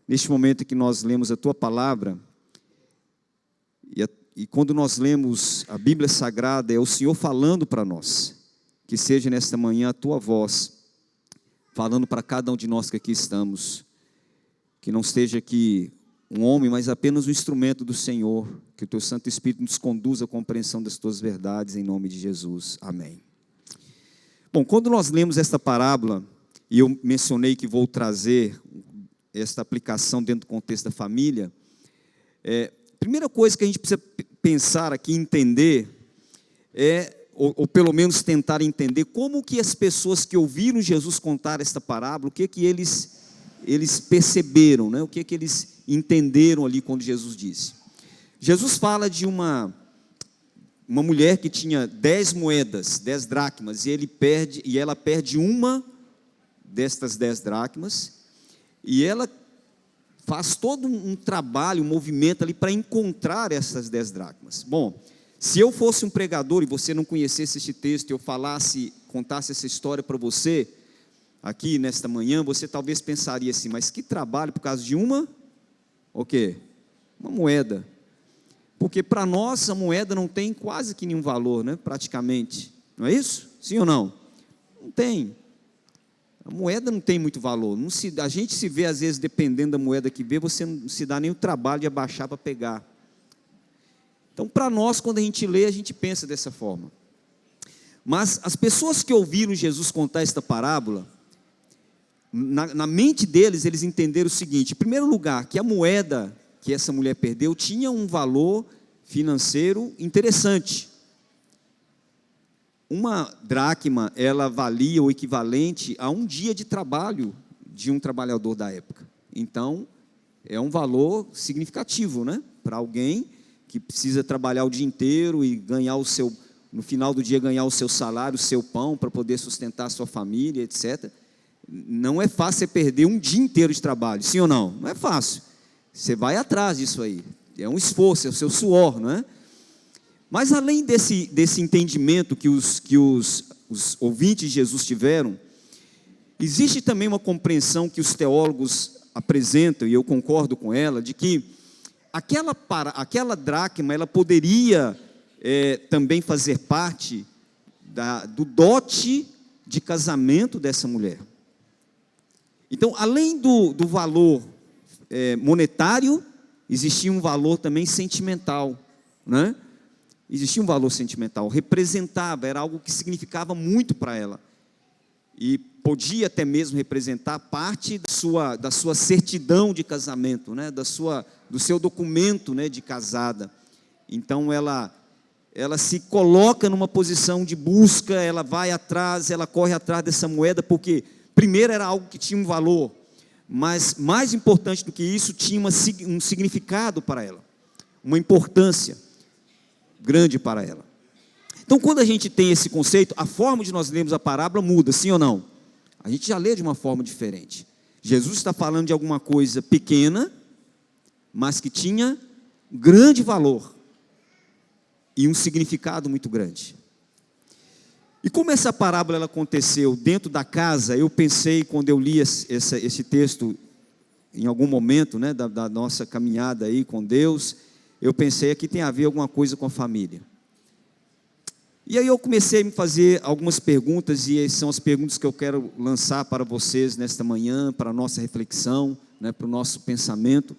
neste momento em que nós lemos a Tua Palavra, e quando nós lemos a Bíblia Sagrada, é o Senhor falando para nós, que seja nesta manhã a Tua voz, falando para cada um de nós que aqui estamos, que não esteja aqui um homem, mas apenas um instrumento do Senhor, que o Teu Santo Espírito nos conduza à compreensão das Tuas verdades, em nome de Jesus, amém. Bom, quando nós lemos esta parábola, e eu mencionei que vou trazer esta aplicação dentro do contexto da família, primeira coisa que a gente precisa pensar aqui, entender, ou pelo menos tentar entender, como que as pessoas que ouviram Jesus contar esta parábola, o que eles perceberam, né? O que eles entenderam ali quando Jesus disse. Jesus fala de uma mulher que tinha 10 moedas, 10 dracmas, e ela perde uma destas 10 dracmas, e ela faz todo um trabalho, um movimento ali para encontrar essas 10 dracmas. Bom, se eu fosse um pregador e você não conhecesse este texto, e eu contasse essa história para você, aqui nesta manhã, você talvez pensaria assim, mas que trabalho por causa de uma moeda. Porque para nós a moeda não tem quase que nenhum valor, né? Praticamente, não é isso? Sim ou não? Não tem. A moeda não tem muito valor. A gente se vê, às vezes, dependendo da moeda que vê, você não se dá nem o trabalho de abaixar para pegar. Então, para nós, quando a gente lê, a gente pensa dessa forma. Mas as pessoas que ouviram Jesus contar esta parábola, na mente deles, eles entenderam o seguinte: em primeiro lugar, que a moeda que essa mulher perdeu tinha um valor financeiro interessante. Uma dracma, ela valia o equivalente a um dia de trabalho de um trabalhador da época. Então, é um valor significativo, né? Para alguém que precisa trabalhar o dia inteiro e ganhar no final do dia ganhar o seu salário, o seu pão, para poder sustentar a sua família, etc. Não é fácil você perder um dia inteiro de trabalho, sim ou não? Não é fácil. Você vai atrás disso aí. É um esforço, é o seu suor, não é? Mas além desse entendimento que os ouvintes de Jesus tiveram, existe também uma compreensão que os teólogos apresentam, e eu concordo com ela, de que aquela dracma, ela poderia também fazer parte do dote de casamento dessa mulher. Então, além do valor monetário, existia um valor também sentimental, né? Existia um valor sentimental, representava, era algo que significava muito para ela, e podia até mesmo representar parte da sua certidão de casamento, né? Do seu documento, né, de casada. Então ela se coloca numa posição de busca, ela vai atrás, ela corre atrás dessa moeda, porque primeiro era algo que tinha um valor, mas mais importante do que isso, tinha um significado para ela, uma importância grande para ela. Então, quando a gente tem esse conceito, a forma de nós lermos a parábola muda, sim ou não? A gente já lê de uma forma diferente. Jesus está falando de alguma coisa pequena, mas que tinha grande valor e um significado muito grande. E como essa parábola ela aconteceu dentro da casa, eu pensei, quando eu li esse texto, em algum momento, né, da nossa caminhada aí com Deus, eu pensei, aqui tem a ver alguma coisa com a família. E aí eu comecei a me fazer algumas perguntas, e são as perguntas que eu quero lançar para vocês nesta manhã, para a nossa reflexão, né, para o nosso pensamento.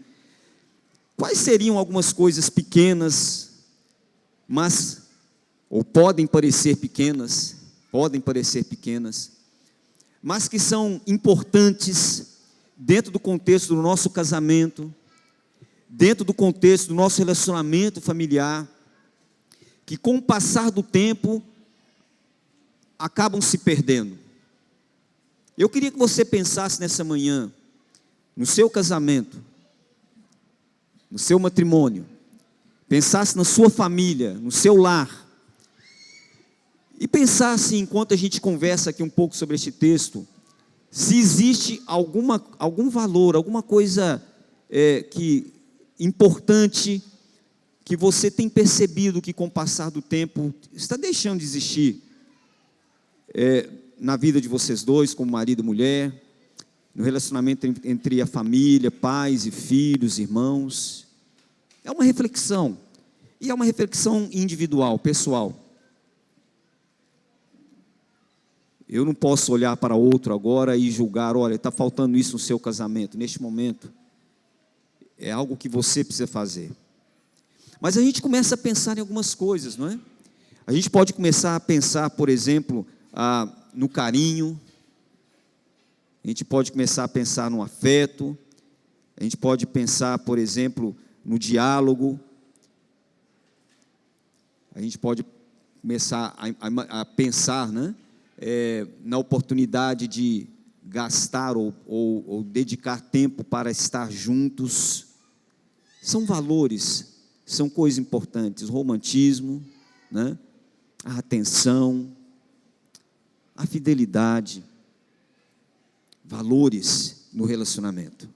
Quais seriam algumas coisas pequenas, ou podem parecer pequenas, mas que são importantes dentro do contexto do nosso casamento, dentro do contexto do nosso relacionamento familiar, que com o passar do tempo acabam se perdendo. Eu queria que você pensasse nessa manhã, no seu casamento, no seu matrimônio, pensasse na sua família, no seu lar, e pensasse, enquanto a gente conversa aqui um pouco sobre este texto, se existe algum valor, alguma coisa importante, que você tem percebido que com o passar do tempo está deixando de existir na vida de vocês dois, como marido e mulher. no relacionamento entre a família, pais e filhos, irmãos. É uma reflexão, e é uma reflexão individual, pessoal. Eu não posso olhar para outro agora e julgar, olha, está faltando isso no seu casamento, neste momento. É algo que você precisa fazer. Mas a gente começa a pensar em algumas coisas, não é? A gente pode começar a pensar, por exemplo, no carinho. A gente pode começar a pensar no afeto. A gente pode pensar, por exemplo, no diálogo. A gente pode começar a pensar, né? Na oportunidade de gastar ou dedicar tempo para estar juntos. São valores, são coisas importantes. O romantismo, né? A atenção, a fidelidade, valores no relacionamento,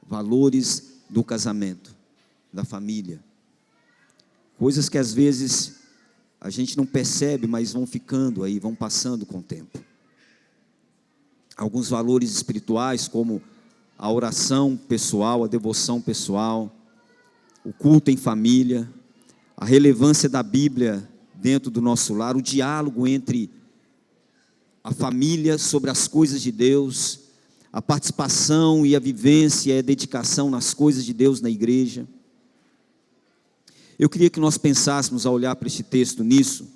valores do casamento, da família. Coisas que às vezes a gente não percebe, mas vão ficando aí, vão passando com o tempo. Alguns valores espirituais, como a oração pessoal, a devoção pessoal, o culto em família, a relevância da Bíblia dentro do nosso lar, o diálogo entre a família sobre as coisas de Deus, a participação e a vivência e a dedicação nas coisas de Deus na igreja. Eu queria que nós pensássemos, ao olhar para este texto, nisso,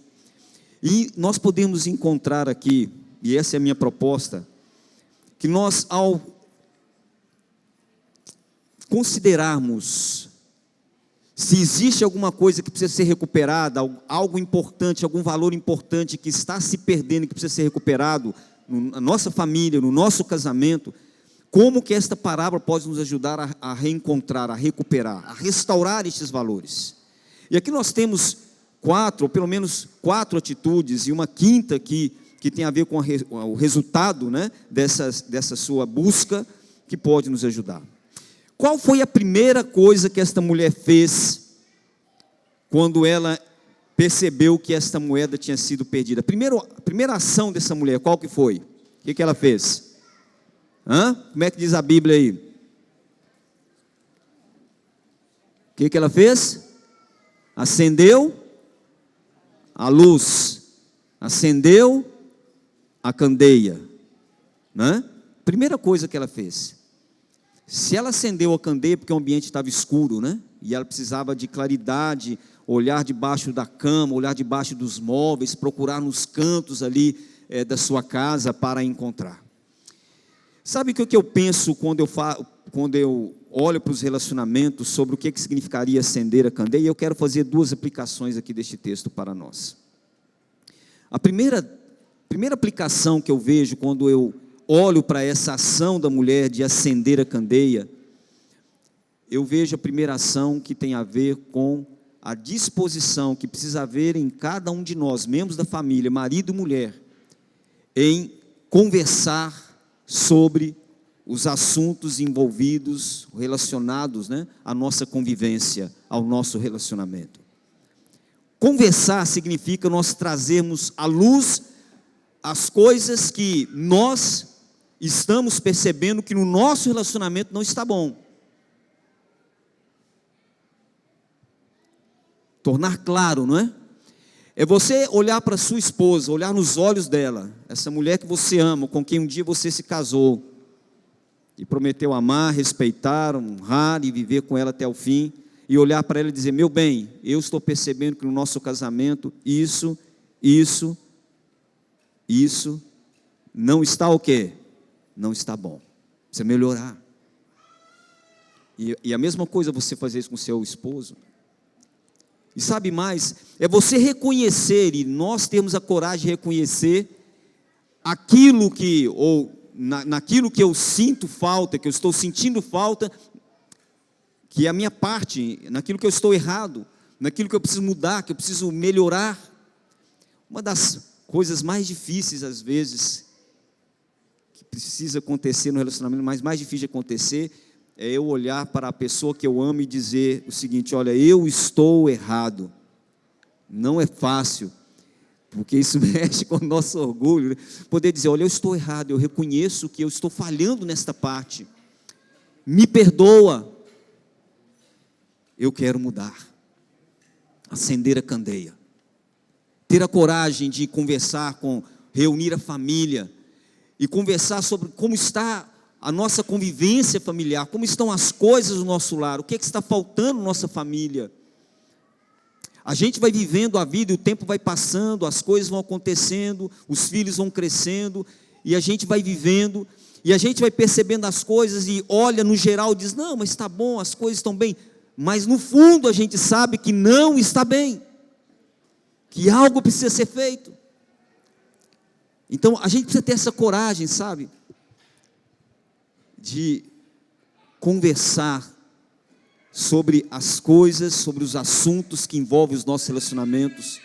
e nós podemos encontrar aqui, e essa é a minha proposta, que nós, ao considerarmos se existe alguma coisa que precisa ser recuperada, algo importante, algum valor importante que está se perdendo e que precisa ser recuperado na nossa família, no nosso casamento, como que esta parábola pode nos ajudar a reencontrar, a recuperar, a restaurar estes valores? E aqui nós temos ou pelo menos quatro atitudes, e uma quinta que tem a ver com o resultado, né, dessa sua busca, que pode nos ajudar. Qual foi a primeira coisa que esta mulher fez quando ela percebeu que esta moeda tinha sido perdida? A primeira ação dessa mulher, qual que foi? O que ela fez? Como é que diz a Bíblia aí? O que ela fez? Acendeu a luz, acendeu a candeia, né? Primeira coisa que ela fez. Se ela acendeu a candeia porque o ambiente estava escuro, né? E ela precisava de claridade, olhar debaixo da cama, olhar debaixo dos móveis, procurar nos cantos ali da sua casa para encontrar. Sabe o que eu penso quando eu olho para os relacionamentos sobre o que significaria acender a candeia? Eu quero fazer duas aplicações aqui deste texto para nós. A primeira aplicação que eu vejo quando eu olho para essa ação da mulher de acender a candeia, eu vejo a primeira ação que tem a ver com a disposição que precisa haver em cada um de nós, membros da família, marido e mulher, em conversar sobre os assuntos envolvidos, relacionados, né, à nossa convivência, ao nosso relacionamento. Conversar significa nós trazermos à luz as coisas que nós estamos percebendo que no nosso relacionamento não está bom. Tornar claro, não é? É você olhar para sua esposa, olhar nos olhos dela, essa mulher que você ama, com quem um dia você se casou, e prometeu amar, respeitar, honrar e viver com ela até o fim, e olhar para ela e dizer: meu bem, eu estou percebendo que no nosso casamento, isso não está o quê? Não está bom, precisa melhorar. E a mesma coisa você fazer isso com seu esposo. E sabe mais, é você reconhecer, e nós temos a coragem de reconhecer aquilo que, naquilo que eu sinto falta, que eu estou sentindo falta, que é a minha parte, naquilo que eu estou errado, naquilo que eu preciso mudar, que eu preciso melhorar. Uma das coisas mais difíceis, às vezes, que precisa acontecer no relacionamento, mas mais difícil de acontecer, é eu olhar para a pessoa que eu amo e dizer o seguinte: olha, eu estou errado. Não é fácil, porque isso mexe com o nosso orgulho, né? Poder dizer, olha, eu estou errado, eu reconheço que eu estou falhando nesta parte, me perdoa, eu quero mudar, acender a candeia, ter a coragem de conversar reunir a família, e conversar sobre como está a nossa convivência familiar, como estão as coisas do nosso lar, o que está faltando na nossa família. A gente vai vivendo a vida, e o tempo vai passando, as coisas vão acontecendo, os filhos vão crescendo, e a gente vai vivendo, e a gente vai percebendo as coisas, e olha no geral e diz, não, mas está bom, as coisas estão bem, mas no fundo a gente sabe que não está bem, que algo precisa ser feito. Então a gente precisa ter essa coragem, sabe, de conversar sobre as coisas, sobre os assuntos que envolvem os nossos relacionamentos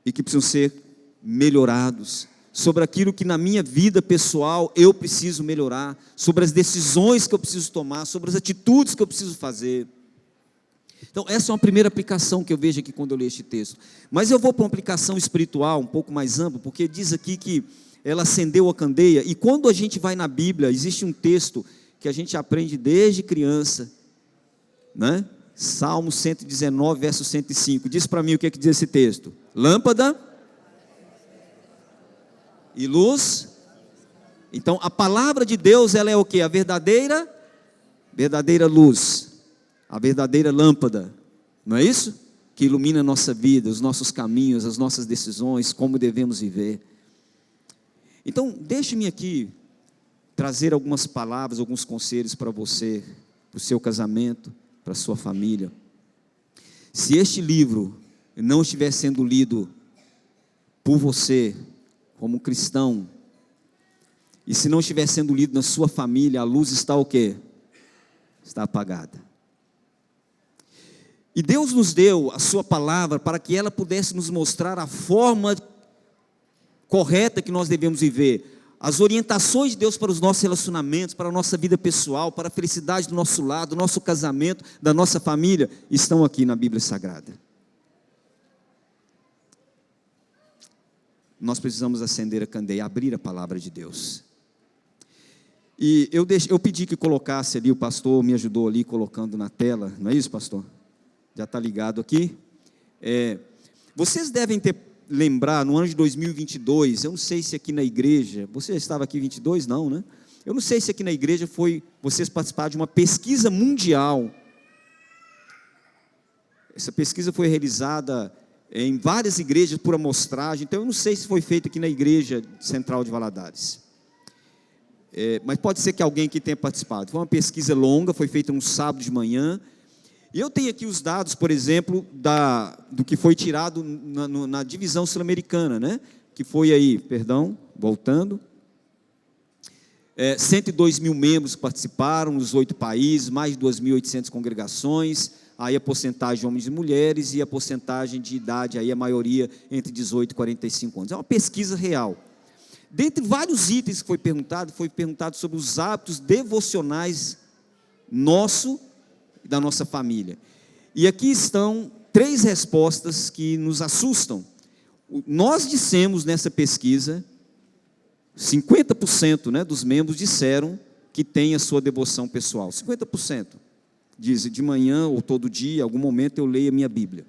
e que precisam ser melhorados, sobre aquilo que na minha vida pessoal eu preciso melhorar, sobre as decisões que eu preciso tomar, sobre as atitudes que eu preciso fazer. Então essa é uma primeira aplicação que eu vejo aqui quando eu leio este texto, mas eu vou para uma aplicação espiritual um pouco mais ampla, porque diz aqui que ela acendeu a candeia, e quando a gente vai na Bíblia, existe um texto que a gente aprende desde criança, né? Salmo 119, verso 105, diz para mim o que é que diz esse texto: lâmpada e luz. Então a palavra de Deus, ela é o que? A verdadeira luz, a verdadeira lâmpada, não é isso? Que ilumina a nossa vida, os nossos caminhos, as nossas decisões, como devemos viver. Então deixe-me aqui trazer algumas palavras, alguns conselhos para você, para o seu casamento, para a sua família. Se este livro não estiver sendo lido por você, como cristão, e se não estiver sendo lido na sua família, a luz está o quê? Está apagada. E Deus nos deu a sua palavra para que ela pudesse nos mostrar a forma correta que nós devemos viver, as orientações de Deus para os nossos relacionamentos, para a nossa vida pessoal, para a felicidade do nosso lar, do nosso casamento, da nossa família, estão aqui na Bíblia Sagrada. Nós precisamos acender a candeia, abrir a palavra de Deus. E eu pedi que colocasse ali, o pastor me ajudou ali colocando na tela, não é isso, pastor? Já está ligado aqui? Vocês devem lembrar, no ano de 2022, eu não sei se aqui na igreja, você estava aqui em 22? Não, né? Eu não sei se aqui na igreja vocês participaram de uma pesquisa mundial. Essa pesquisa foi realizada em várias igrejas por amostragem, então eu não sei se foi feito aqui na igreja central de Valadares. Mas pode ser que alguém aqui tenha participado. Foi uma pesquisa longa, foi feita um sábado de manhã, e eu tenho aqui os dados, por exemplo, do que foi tirado na divisão sul-americana, né? Que foi aí, voltando, 102 mil membros participaram nos 8 países, mais de 2.800 congregações, aí a porcentagem de homens e mulheres, e a porcentagem de idade, aí a maioria entre 18 e 45 anos, é uma pesquisa real. Dentre vários itens que foi perguntado sobre os hábitos devocionais da nossa família. E aqui estão 3 respostas que nos assustam. Nós dissemos nessa pesquisa, 50%, né, dos membros disseram que tem a sua devoção pessoal. 50% dizem, de manhã ou todo dia, em algum momento eu leio a minha Bíblia.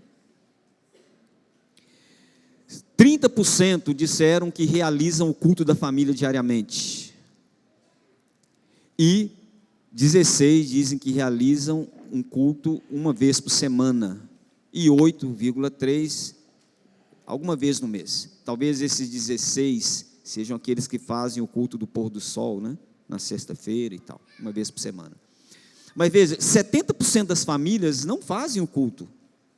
30% disseram que realizam o culto da família diariamente. E 16% dizem que realizam um culto uma vez por semana, e 8,3% alguma vez no mês. Talvez esses 16 sejam aqueles que fazem o culto do pôr do sol, né? Na sexta-feira e tal, uma vez por semana. Mas veja, 70% das famílias não fazem o culto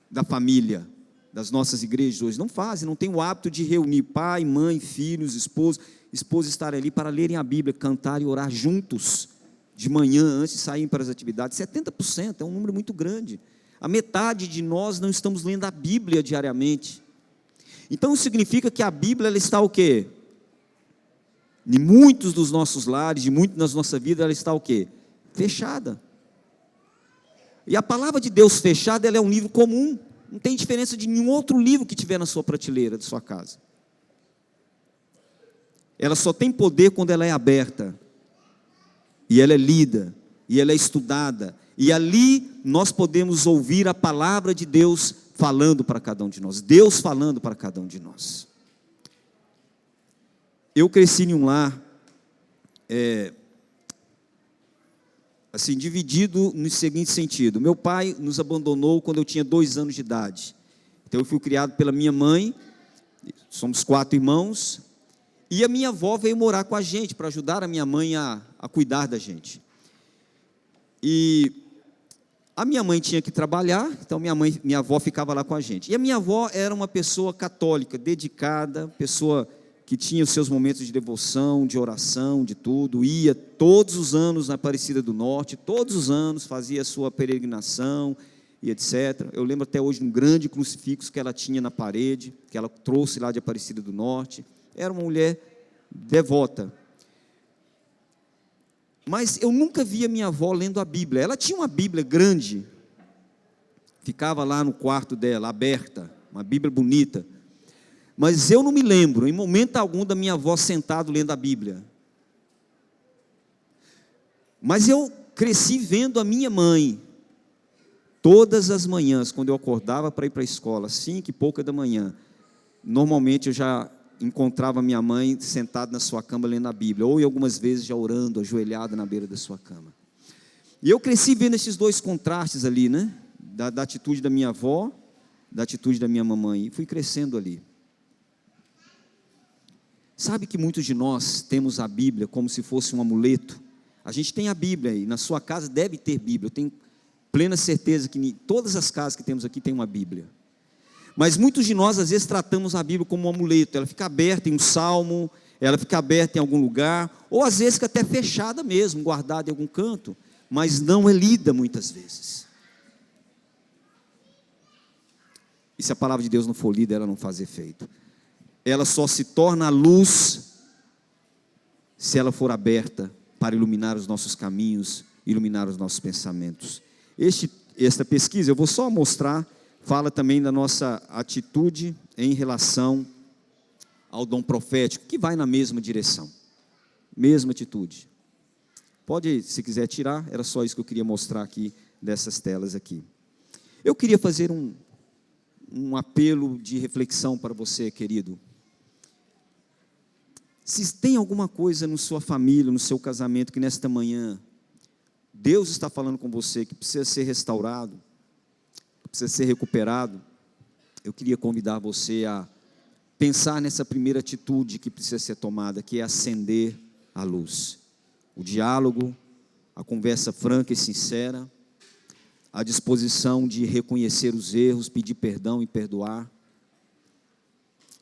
da família, das nossas igrejas hoje, não fazem, não tem o hábito de reunir pai, mãe, filhos, esposos estarem ali para lerem a Bíblia, cantar e orar juntos, de manhã, antes de saírem para as atividades. 70% é um número muito grande. A metade de nós não estamos lendo a Bíblia diariamente. Então, significa que a Bíblia, ela está o quê? Em muitos dos nossos lares, de muito nas nossas vidas, ela está o quê? Fechada. E a palavra de Deus fechada, ela é um livro comum. Não tem diferença de nenhum outro livro que tiver na sua prateleira, da sua casa. Ela só tem poder quando ela é aberta, e ela é lida, e ela é estudada, e ali nós podemos ouvir a palavra de Deus falando para cada um de nós, Deus falando para cada um de nós. Eu cresci em um lar, assim, dividido no seguinte sentido: meu pai nos abandonou quando eu tinha 2 anos de idade, então eu fui criado pela minha mãe, somos 4 irmãos, e a minha avó veio morar com a gente, para ajudar a minha mãe a cuidar da gente, e a minha mãe tinha que trabalhar, então minha avó ficava lá com a gente, e a minha avó era uma pessoa católica, dedicada, pessoa que tinha os seus momentos de devoção, de oração, de tudo, ia todos os anos na Aparecida do Norte, todos os anos fazia a sua peregrinação e etc. Eu lembro até hoje de um grande crucifixo que ela tinha na parede, que ela trouxe lá de Aparecida do Norte. Era uma mulher devota. Mas eu nunca vi a minha avó lendo a Bíblia. Ela tinha uma Bíblia grande, ficava lá no quarto dela, aberta, uma Bíblia bonita. Mas eu não me lembro, em momento algum, da minha avó sentada lendo a Bíblia. Mas eu cresci vendo a minha mãe, todas as manhãs, quando eu acordava para ir para a escola, 5 e pouca da manhã, normalmente eu já encontrava minha mãe sentada na sua cama lendo a Bíblia, ou algumas vezes já orando, ajoelhada na beira da sua cama. E eu cresci vendo esses 2 contrastes ali, né? Da atitude da minha avó, da atitude da minha mamãe, e fui crescendo ali. Sabe que muitos de nós temos a Bíblia como se fosse um amuleto? A gente tem a Bíblia aí, na sua casa deve ter Bíblia, eu tenho plena certeza que em todas as casas que temos aqui tem uma Bíblia. Mas muitos de nós às vezes tratamos a Bíblia como um amuleto, ela fica aberta em um salmo, ela fica aberta em algum lugar, ou às vezes fica até fechada mesmo, guardada em algum canto, mas não é lida muitas vezes. E se a palavra de Deus não for lida, ela não faz efeito. Ela só se torna a luz se ela for aberta para iluminar os nossos caminhos, iluminar os nossos pensamentos. Esta pesquisa, eu vou só mostrar, fala também da nossa atitude em relação ao dom profético, que vai na mesma direção, mesma atitude. Pode, se quiser tirar, era só isso que eu queria mostrar aqui, dessas telas aqui. Eu queria fazer um apelo de reflexão para você, querido. Se tem alguma coisa na sua família, no seu casamento, que nesta manhã Deus está falando com você, que precisa ser restaurado, precisa ser recuperado, eu queria convidar você a pensar nessa primeira atitude que precisa ser tomada, que é acender a luz. O diálogo, a conversa franca e sincera, a disposição de reconhecer os erros, pedir perdão e perdoar,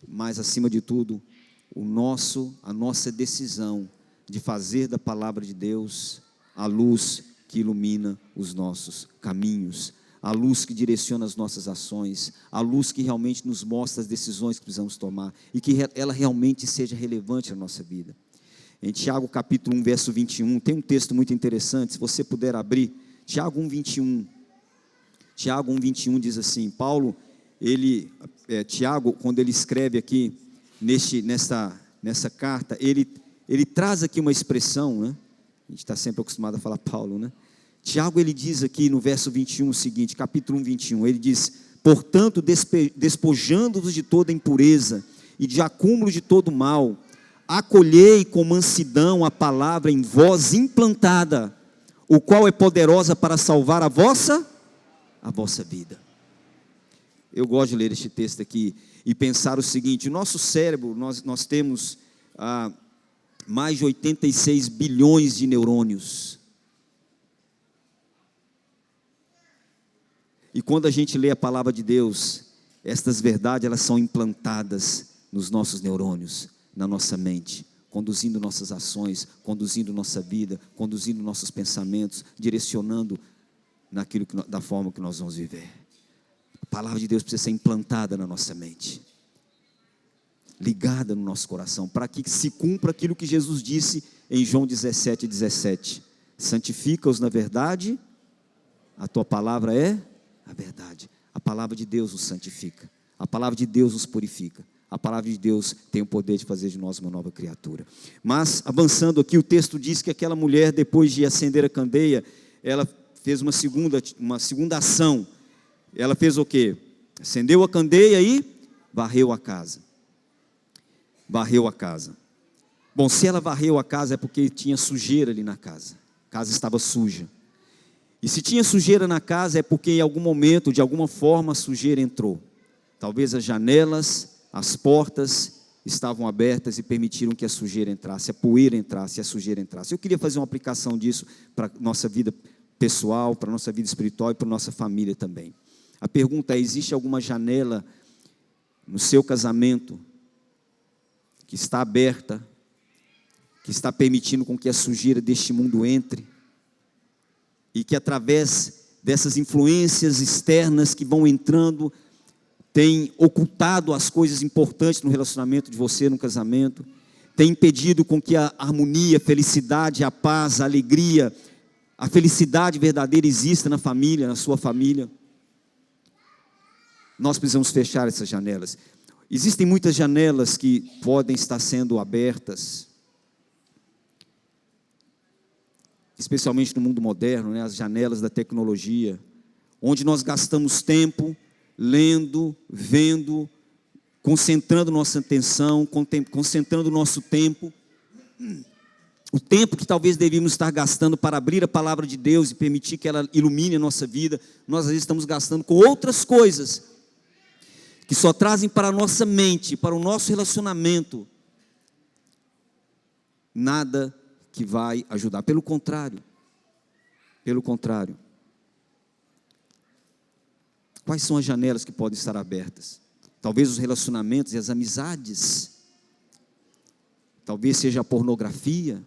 mas acima de tudo, a nossa decisão de fazer da palavra de Deus a luz que ilumina os nossos caminhos, a luz que direciona as nossas ações, a luz que realmente nos mostra as decisões que precisamos tomar, e que ela realmente seja relevante na nossa vida. Em Tiago capítulo 1, verso 21, tem um texto muito interessante, se você puder abrir, Tiago 1, 21. Tiago 1, 21 diz assim, Tiago, quando ele escreve aqui, nessa carta, ele traz aqui uma expressão, né? A gente está sempre acostumado a falar Paulo, né? Tiago, ele diz aqui no verso 21 o seguinte, capítulo 1, 21, ele diz, portanto, despojando-vos de toda impureza e de acúmulo de todo mal, acolhei com mansidão a palavra em vós implantada, o qual é poderosa para salvar a vossa vida. Eu gosto de ler este texto aqui e pensar o seguinte, o nosso cérebro, nós temos mais de 86 bilhões de neurônios. E quando a gente lê a palavra de Deus, estas verdades, elas são implantadas nos nossos neurônios, na nossa mente, conduzindo nossas ações, conduzindo nossa vida, conduzindo nossos pensamentos, direcionando da forma que nós vamos viver. A palavra de Deus precisa ser implantada na nossa mente, ligada no nosso coração, para que se cumpra aquilo que Jesus disse em João 17, 17. Santifica-os na verdade, a tua palavra é a verdade. A palavra de Deus nos santifica, a palavra de Deus nos purifica, a palavra de Deus tem o poder de fazer de nós uma nova criatura. Mas, avançando aqui, o texto diz que aquela mulher, depois de acender a candeia, ela fez uma segunda ação. Ela fez o quê? Acendeu a candeia e varreu a casa. Varreu a casa. Bom, se ela varreu a casa é porque tinha sujeira ali na casa. A casa estava suja. E se tinha sujeira na casa é porque em algum momento, de alguma forma, a sujeira entrou. Talvez as janelas, as portas estavam abertas e permitiram que a sujeira entrasse, a poeira entrasse, a sujeira entrasse. Eu queria fazer uma aplicação disso para a nossa vida pessoal, para a nossa vida espiritual e para a nossa família também. A pergunta é: existe alguma janela no seu casamento que está aberta, que está permitindo com que a sujeira deste mundo entre, e que através dessas influências externas que vão entrando, tem ocultado as coisas importantes no relacionamento de você, no casamento, tem impedido com que a harmonia, a felicidade, a paz, a alegria, a felicidade verdadeira exista na família, na sua família? Nós precisamos fechar essas janelas. Existem muitas janelas que podem estar sendo abertas, especialmente no mundo moderno, né, as janelas da tecnologia, onde nós gastamos tempo lendo, vendo, concentrando nossa atenção, concentrando o nosso tempo, o tempo que talvez devíamos estar gastando para abrir a palavra de Deus e permitir que ela ilumine a nossa vida, nós às vezes estamos gastando com outras coisas, que só trazem para a nossa mente, para o nosso relacionamento, nada que vai ajudar. Pelo contrário, quais são as janelas que podem estar abertas? Talvez os relacionamentos e as amizades, talvez seja a pornografia,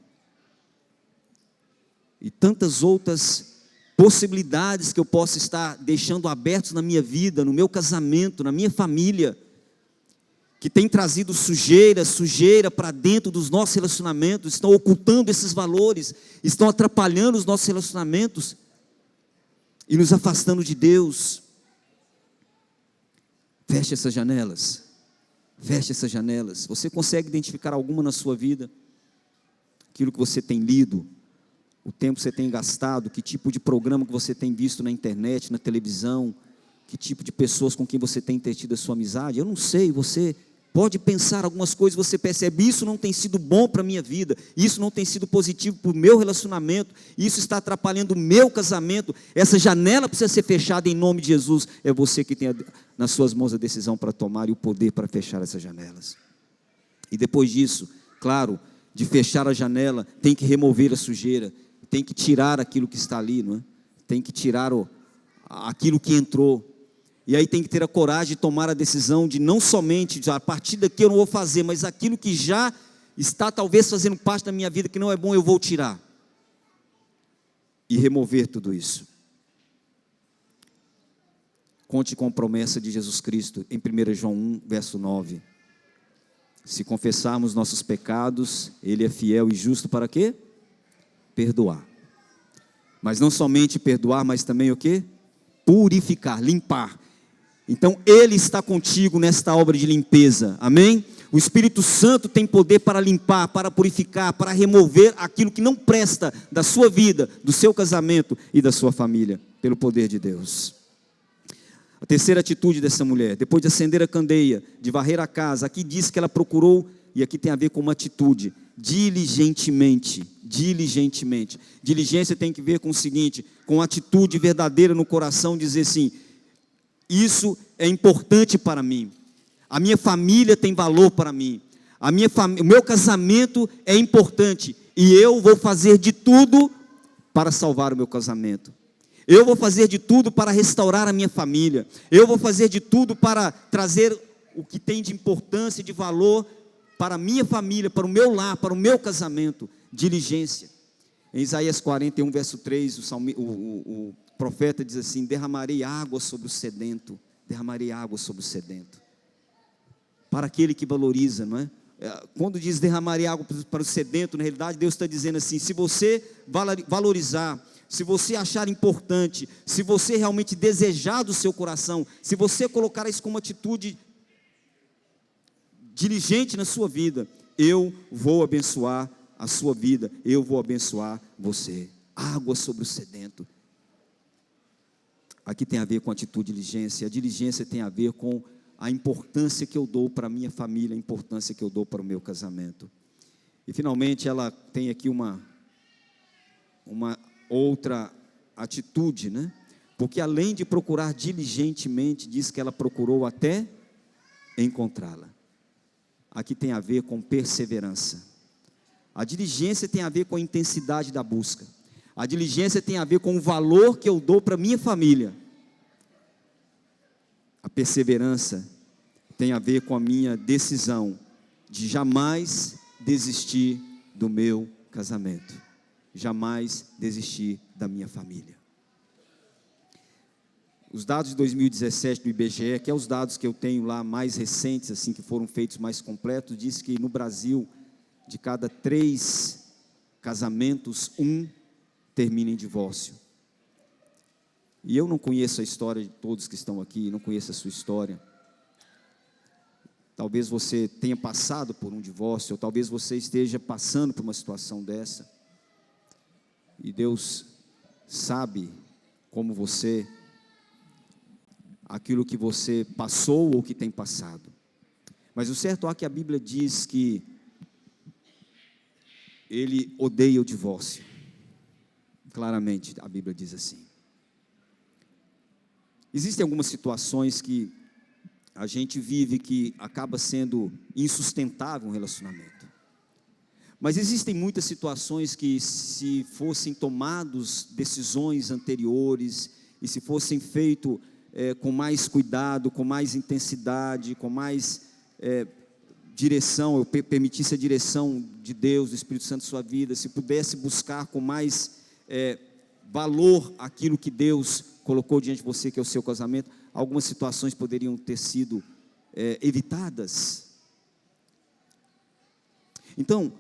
e tantas outras possibilidades que eu possa estar deixando abertos na minha vida, no meu casamento, na minha família, que tem trazido sujeira para dentro dos nossos relacionamentos, estão ocultando esses valores, estão atrapalhando os nossos relacionamentos e nos afastando de Deus. Feche essas janelas. Feche essas janelas. Você consegue identificar alguma na sua vida? Aquilo que você tem lido, o tempo que você tem gastado, que tipo de programa que você tem visto na internet, na televisão, que tipo de pessoas com quem você tem tido a sua amizade? Eu não sei, você pode pensar algumas coisas, você percebe: isso não tem sido bom para a minha vida, isso não tem sido positivo para o meu relacionamento, isso está atrapalhando o meu casamento. Essa janela precisa ser fechada em nome de Jesus. É você que tem nas suas mãos a decisão para tomar e o poder para fechar essas janelas. E depois disso, claro, de fechar a janela, tem que remover a sujeira, tem que tirar aquilo que está ali, não é? Tem que tirar aquilo que entrou. E aí tem que ter a coragem de tomar a decisão de não somente, a partir daqui eu não vou fazer, mas aquilo que já está talvez fazendo parte da minha vida, que não é bom, eu vou tirar. E remover tudo isso. Conte com a promessa de Jesus Cristo, em 1 João 1, verso 9. Se confessarmos nossos pecados, Ele é fiel e justo para quê? Perdoar. Mas não somente perdoar, mas também o quê? Purificar, limpar. Então Ele está contigo nesta obra de limpeza, amém? O Espírito Santo tem poder para limpar, para purificar, para remover aquilo que não presta da sua vida, do seu casamento e da sua família, pelo poder de Deus. A terceira atitude dessa mulher, depois de acender a candeia, de varrer a casa, aqui diz que ela procurou, e aqui tem a ver com uma atitude, diligentemente. Diligência tem que ver com o seguinte, com atitude verdadeira no coração, dizer assim: isso é importante para mim, a minha família tem valor para mim, o meu casamento é importante, e eu vou fazer de tudo para salvar o meu casamento, eu vou fazer de tudo para restaurar a minha família, eu vou fazer de tudo para trazer o que tem de importância, de valor para a minha família, para o meu lar, para o meu casamento. Diligência. Em Isaías 41, verso 3, o profeta diz assim: derramarei água sobre o sedento, derramarei água sobre o sedento. Para aquele que valoriza, não é? Quando diz derramarei água para o sedento, na realidade Deus está dizendo assim: se você valorizar, se você achar importante, se você realmente desejar do seu coração, se você colocar isso como atitude diligente na sua vida, eu vou abençoar a sua vida, eu vou abençoar você. Água sobre o sedento. Aqui tem a ver com atitude e diligência. A diligência tem a ver com a importância que eu dou para a minha família, a importância que eu dou para o meu casamento. E finalmente ela tem aqui uma outra atitude, né? Porque além de procurar diligentemente, diz que ela procurou até encontrá-la. Aqui tem a ver com perseverança. A diligência tem a ver com a intensidade da busca. A diligência tem a ver com o valor que eu dou para a minha família. A perseverança tem a ver com a minha decisão de jamais desistir do meu casamento. Jamais desistir da minha família. Os dados de 2017 do IBGE, que é os dados que eu tenho lá mais recentes, assim, que foram feitos mais completos, diz que no Brasil, de cada 3 casamentos, 1 termina em divórcio. E eu não conheço a história de todos que estão aqui, não conheço a sua história. Talvez você tenha passado por um divórcio, ou talvez você esteja passando por uma situação dessa. E Deus sabe como você, aquilo que você passou ou que tem passado. Mas o certo é que a Bíblia diz que Ele odeia o divórcio. Claramente a Bíblia diz assim. Existem algumas situações que a gente vive que acaba sendo insustentável um relacionamento. Mas existem muitas situações que, se fossem tomadas decisões anteriores e se fossem feitas com mais cuidado, com mais intensidade, com mais direção, eu permitisse a direção de Deus, do Espírito Santo em sua vida, se pudesse buscar com mais valor aquilo que Deus colocou diante de você, que é o seu casamento, algumas situações poderiam ter sido evitadas. Então,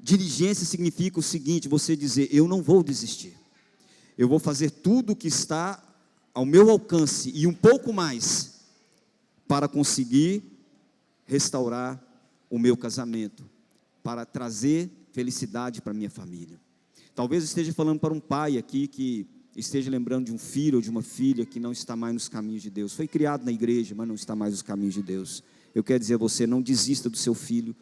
diligência significa o seguinte: você dizer, eu não vou desistir, eu vou fazer tudo o que está ao meu alcance e um pouco mais, para conseguir restaurar o meu casamento, para trazer felicidade para a minha família. Talvez eu esteja falando para um pai aqui que esteja lembrando de um filho ou de uma filha que não está mais nos caminhos de Deus. Foi criado na igreja, mas não está mais nos caminhos de Deus. Eu quero dizer a você, não desista do seu filho,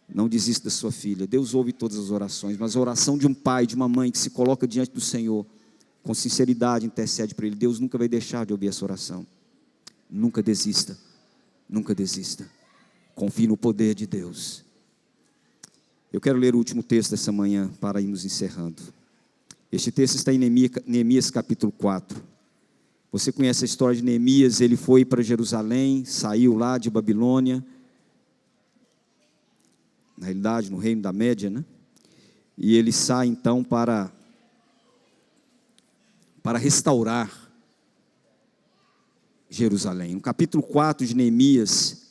não desista da sua filha. Deus ouve todas as orações, mas a oração de um pai, de uma mãe que se coloca diante do Senhor, com sinceridade intercede para Ele, Deus nunca vai deixar de ouvir essa oração. Nunca desista, nunca desista. Confie no poder de Deus. Eu quero ler o último texto dessa manhã para irmos encerrando. Este texto está em Neemias capítulo 4. Você conhece a história de Neemias? Ele foi para Jerusalém, saiu lá de Babilônia, na realidade no reino da Média, né? E ele sai então para restaurar Jerusalém. No capítulo 4 de Neemias,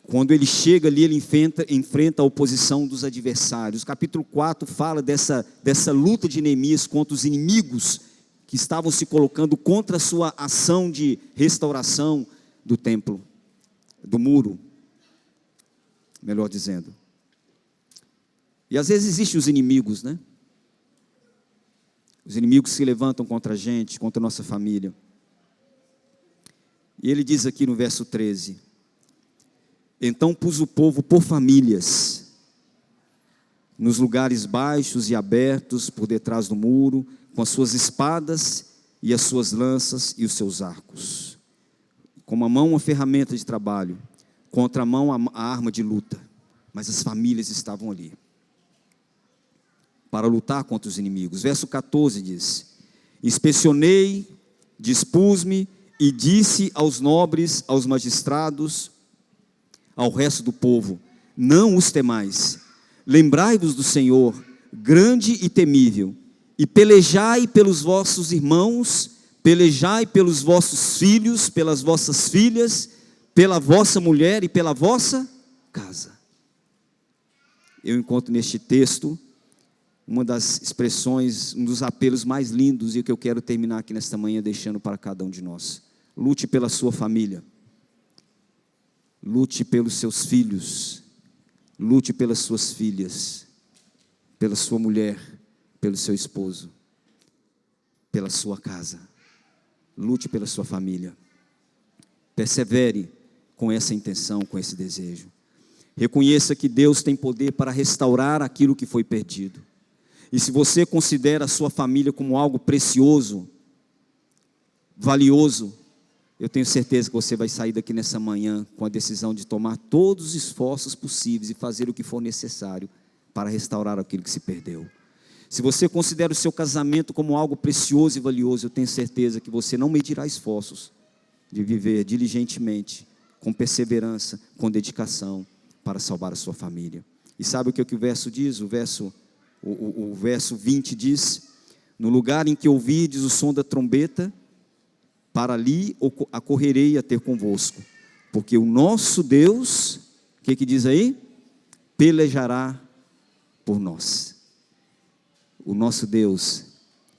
quando ele chega ali, ele enfrenta a oposição dos adversários. O capítulo 4 fala dessa luta de Neemias contra os inimigos que estavam se colocando contra a sua ação de restauração do templo, do muro, melhor dizendo. E às vezes existem os inimigos, né? Os inimigos se levantam contra a gente, contra a nossa família. E ele diz aqui no verso 13: então pus o povo por famílias, nos lugares baixos e abertos, por detrás do muro, com as suas espadas e as suas lanças e os seus arcos. Com uma mão uma ferramenta de trabalho, com outra mão a arma de luta. Mas as famílias estavam ali para lutar contra os inimigos. Verso 14 diz: inspecionei, dispus-me e disse aos nobres, aos magistrados, ao resto do povo: não os temais, lembrai-vos do Senhor, grande e temível, e pelejai pelos vossos irmãos, pelejai pelos vossos filhos, pelas vossas filhas, pela vossa mulher e pela vossa casa. Eu encontro neste texto uma das expressões, um dos apelos mais lindos, e que eu quero terminar aqui nesta manhã deixando para cada um de nós. Lute pela sua família. Lute pelos seus filhos, lute pelas suas filhas, pela sua mulher, pelo seu esposo, pela sua casa. Lute pela sua família. Persevere com essa intenção, com esse desejo. Reconheça que Deus tem poder para restaurar aquilo que foi perdido. E se você considera a sua família como algo precioso, valioso, eu tenho certeza que você vai sair daqui nessa manhã com a decisão de tomar todos os esforços possíveis e fazer o que for necessário para restaurar aquilo que se perdeu. Se você considera o seu casamento como algo precioso e valioso, eu tenho certeza que você não medirá esforços de viver diligentemente, com perseverança, com dedicação, para salvar a sua família. E sabe o que o verso diz? O verso 20 diz: no lugar em que ouvirdes o som da trombeta, para ali acorrerei a ter convosco, porque o nosso Deus, o que diz aí? Pelejará por nós. O nosso Deus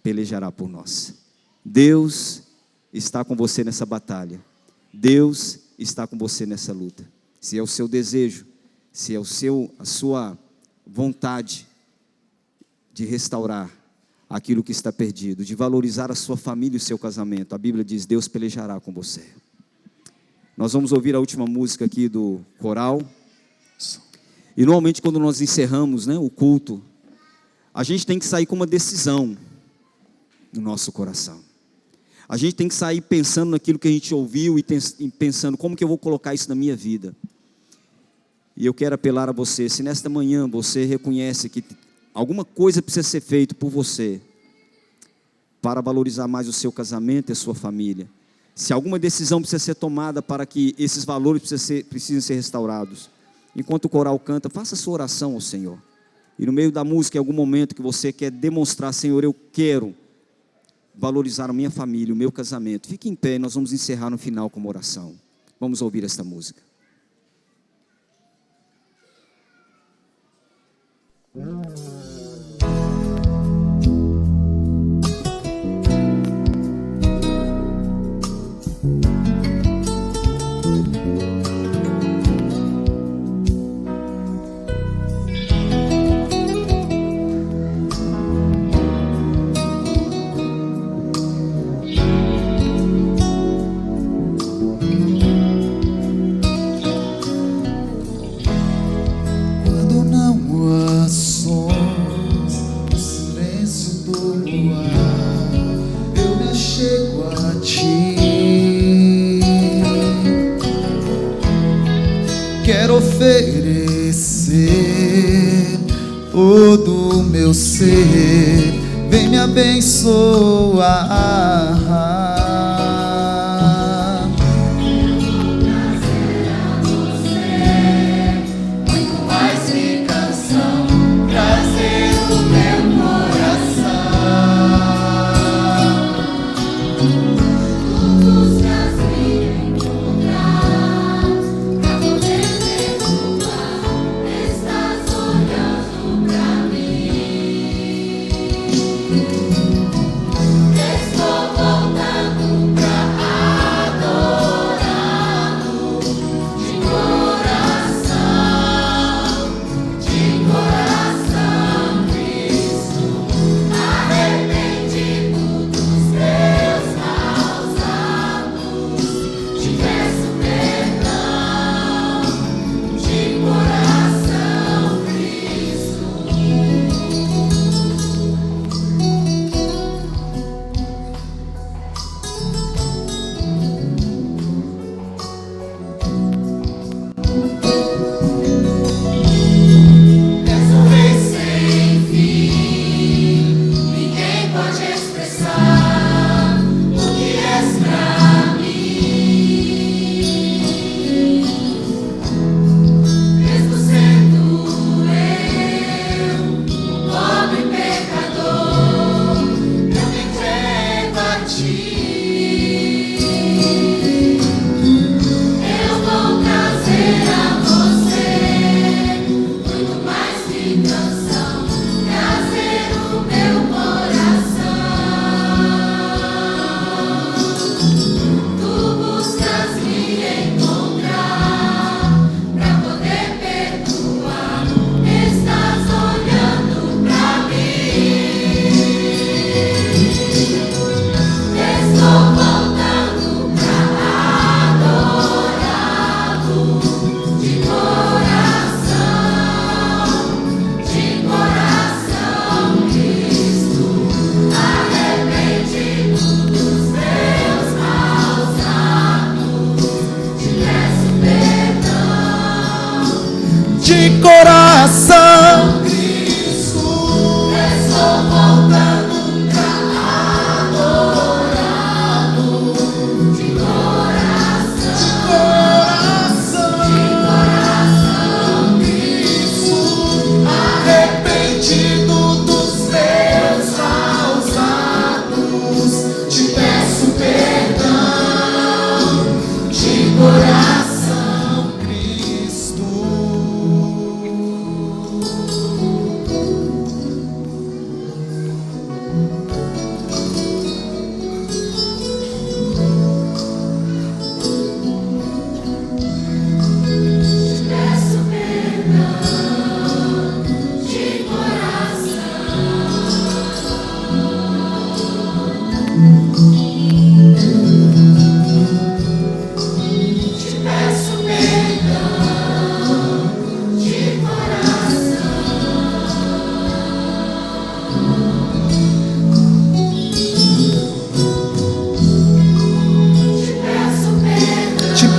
pelejará por nós. Deus está com você nessa batalha. Deus está com você nessa luta. Se é o seu desejo, se é a sua vontade de restaurar aquilo que está perdido, de valorizar a sua família e o seu casamento, a Bíblia diz: Deus pelejará com você. Nós vamos ouvir a última música aqui do coral. E normalmente quando nós encerramos, o culto, a gente tem que sair com uma decisão no nosso coração. A gente tem que sair pensando naquilo que a gente ouviu e pensando: como que eu vou colocar isso na minha vida? E eu quero apelar a você, se nesta manhã você reconhece que alguma coisa precisa ser feita por você, para valorizar mais o seu casamento e a sua família, se alguma decisão precisa ser tomada para que esses valores precisem ser restaurados, enquanto o coral canta, faça a sua oração ao Senhor. E no meio da música, em algum momento que você quer demonstrar: Senhor, eu quero valorizar a minha família, o meu casamento, fique em pé, nós vamos encerrar no final com uma oração. Vamos ouvir esta música. Oferecer todo o meu ser, vem me abençoar. de coração.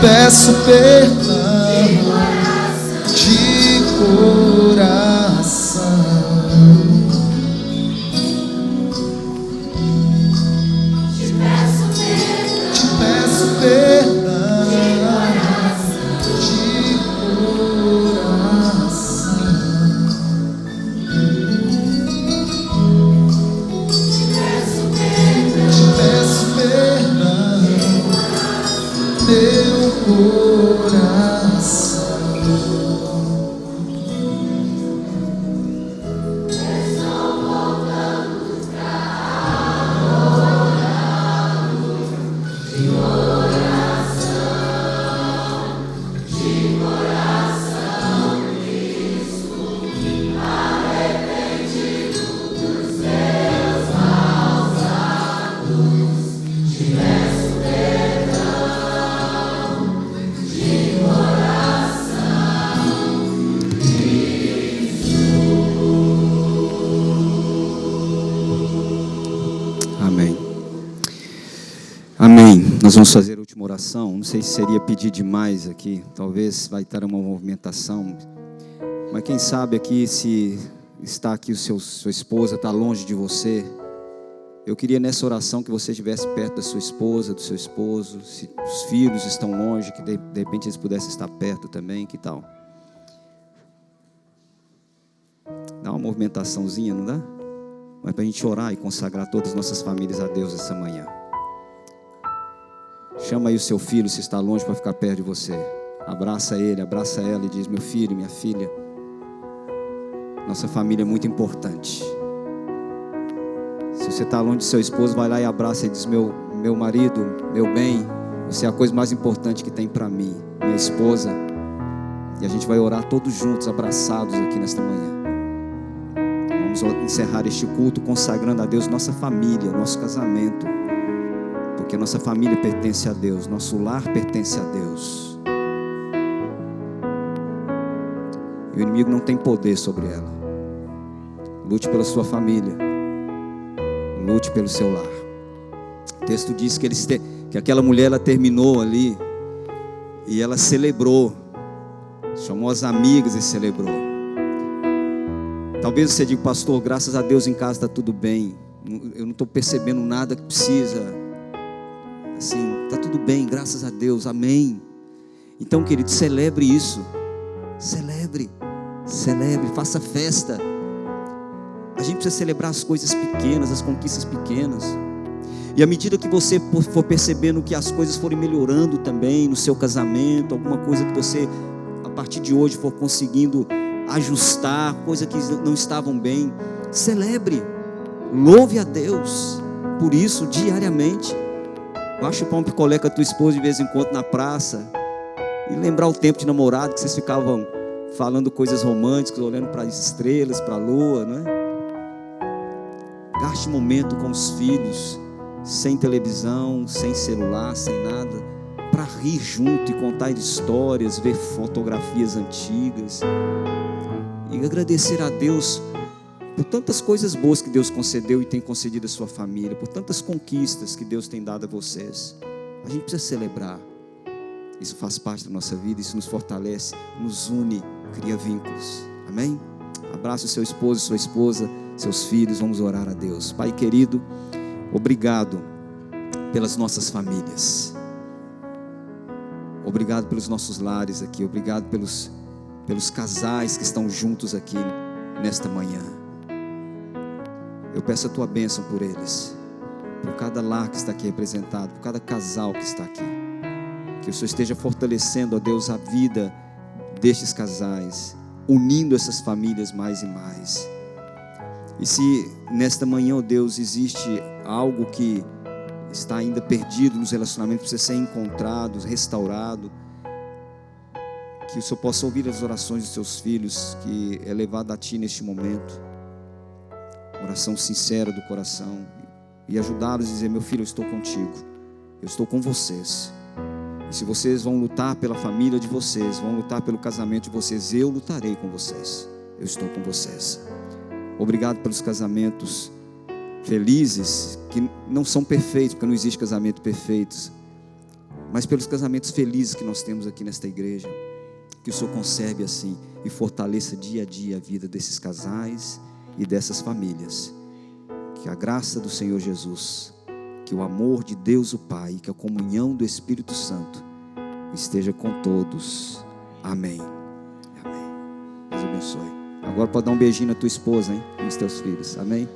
Peço perdão de coração. Te peço perdão de coração. Te peço perdão, meu coração. Estou voltando pra adorá-lo de coração, Cristo, arrependido dos meus maus atos. Te peço perdão. Amém. Amém. Nós vamos fazer a última oração. Não sei se seria pedir demais aqui. Talvez vai estar uma movimentação. Mas quem sabe aqui, se está aqui sua esposa, está longe de você. Eu queria nessa oração que você estivesse perto da sua esposa, do seu esposo. Se os filhos estão longe, que de repente eles pudessem estar perto também. Que tal? Dá uma movimentaçãozinha, não dá? Mas para a gente orar e consagrar todas as nossas famílias a Deus essa manhã. Chama aí o seu filho, se está longe, para ficar perto de você. Abraça ele, abraça ela e diz: meu filho, minha filha, nossa família é muito importante. Se você está longe de seu esposo, vai lá e abraça e diz: meu marido, meu bem, você é a coisa mais importante que tem para mim, minha esposa. E a gente vai orar todos juntos, abraçados aqui nesta manhã. Vamos encerrar este culto consagrando a Deus nossa família, nosso casamento, porque nossa família pertence a Deus, nosso lar pertence a Deus. E o inimigo não tem poder sobre ela. Lute pela sua família, lute pelo seu lar. O texto diz que aquela mulher, ela terminou ali e ela celebrou, chamou as amigas e celebrou. Talvez você diga: pastor, graças a Deus em casa está tudo bem, eu não estou percebendo nada que precisa, assim, está tudo bem, graças a Deus, amém. Então, querido, celebre isso, celebre, faça festa. A gente precisa celebrar as coisas pequenas, as conquistas pequenas. E à medida que você for percebendo que as coisas forem melhorando também no seu casamento, alguma coisa que você, a partir de hoje, for conseguindo ajustar, coisas que não estavam bem, celebre, louve a Deus por isso diariamente. Baixa o pão picolé com a tua esposa de vez em quando na praça e lembrar o tempo de namorado que vocês ficavam falando coisas românticas, olhando para as estrelas, para a lua, não é? Gaste momento com os filhos, sem televisão, sem celular, sem nada, para rir junto e contar histórias, ver fotografias antigas e agradecer a Deus por tantas coisas boas que Deus concedeu e tem concedido à sua família, por tantas conquistas que Deus tem dado a vocês. A gente precisa celebrar. Isso faz parte da nossa vida, isso nos fortalece, nos une cria vínculos. Amém? Abraça o seu esposo, sua esposa, seus filhos. Vamos orar a Deus. Pai querido, obrigado pelas nossas famílias. Obrigado pelos nossos lares aqui. Obrigado pelos casais que estão juntos aqui nesta manhã. Eu peço a tua bênção por eles, por cada lar que está aqui representado, por cada casal que está aqui. Que o Senhor esteja fortalecendo, ó Deus, a vida destes casais, unindo essas famílias mais e mais. E se nesta manhã, ó Deus, existe algo que está ainda perdido nos relacionamentos, precisa ser encontrado, restaurado, que o Senhor possa ouvir as orações dos seus filhos, que é levado a Ti neste momento, oração sincera do coração, e ajudá-los a dizer: meu filho, eu estou contigo, eu estou com vocês. E se vocês vão lutar pela família de vocês, vão lutar pelo casamento de vocês, eu lutarei com vocês, eu estou com vocês. Obrigado pelos casamentos felizes, que não são perfeitos, porque não existe casamento perfeito, mas pelos casamentos felizes que nós temos aqui nesta igreja. Que o Senhor conserve assim e fortaleça dia a dia a vida desses casais e dessas famílias. Que a graça do Senhor Jesus, que o amor de Deus o Pai, que a comunhão do Espírito Santo esteja com todos. Amém. Amém. Deus abençoe. Agora pode dar um beijinho na tua esposa, hein? E nos teus filhos. Amém.